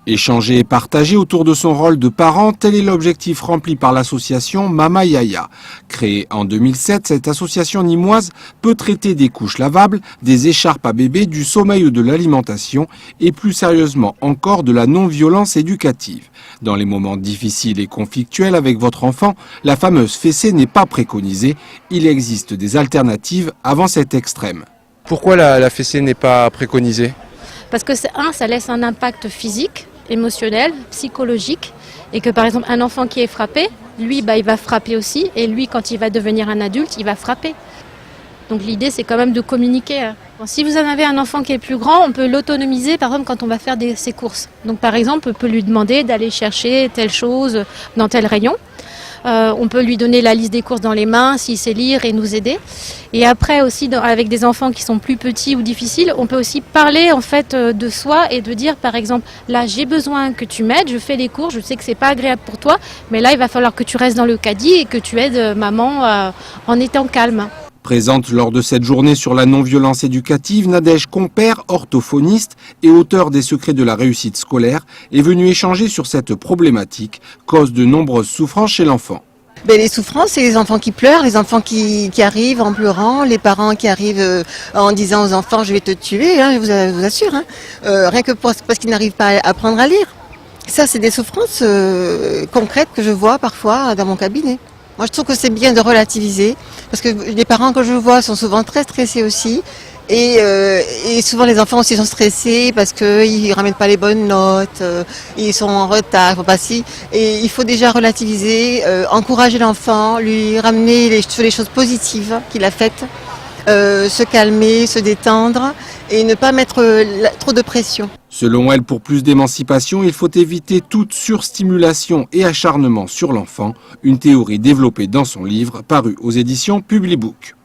Échanger et partager autour de son rôle de parent, tel est l'objectif rempli par l'association Mama Yaya. Créée en 2007, cette association nîmoise peut traiter des couches lavables, des écharpes à bébé, du sommeil ou de l'alimentation et plus sérieusement encore de la non-violence éducative. Dans les moments difficiles et conflictuels avec votre enfant, la fameuse fessée n'est pas préconisée. Il existe des alternatives avant cet extrême. Pourquoi la fessée n'est pas préconisée ? Parce que ça laisse un impact physique, émotionnel, psychologique, et que par exemple un enfant qui est frappé, lui il va frapper aussi, et lui quand il va devenir un adulte, il va frapper. Donc l'idée c'est quand même de communiquer. Bon, si vous en avez un enfant qui est plus grand, on peut l'autonomiser par exemple quand on va faire ses courses. Donc par exemple on peut lui demander d'aller chercher telle chose dans tel rayon. On peut lui donner la liste des courses dans les mains s'il sait lire et nous aider. Et après aussi avec des enfants qui sont plus petits ou difficiles, on peut aussi parler en fait de soi et de dire par exemple là j'ai besoin que tu m'aides, je fais les courses, je sais que c'est pas agréable pour toi, mais là il va falloir que tu restes dans le caddie et que tu aides maman en étant calme. Présente lors de cette journée sur la non-violence éducative, Nadège Compère, orthophoniste et auteur des secrets de la réussite scolaire, est venue échanger sur cette problématique, cause de nombreuses souffrances chez l'enfant. Les souffrances, c'est les enfants qui pleurent, les enfants qui arrivent en pleurant, les parents qui arrivent en disant aux enfants je vais te tuer, je vous assure, rien que parce qu'ils n'arrivent pas à apprendre à lire. Ça, c'est des souffrances concrètes que je vois parfois dans mon cabinet. Moi, je trouve que c'est bien de relativiser, parce que les parents que je vois sont souvent très stressés aussi, et souvent les enfants aussi sont stressés parce qu'ils ramènent pas les bonnes notes, ils sont en retard, et il faut déjà relativiser, encourager l'enfant, lui ramener sur les choses positives qu'il a faites, se calmer, se détendre et ne pas mettre trop de pression. Selon elle, pour plus d'émancipation, il faut éviter toute surstimulation et acharnement sur l'enfant, une théorie développée dans son livre paru aux éditions Publibook.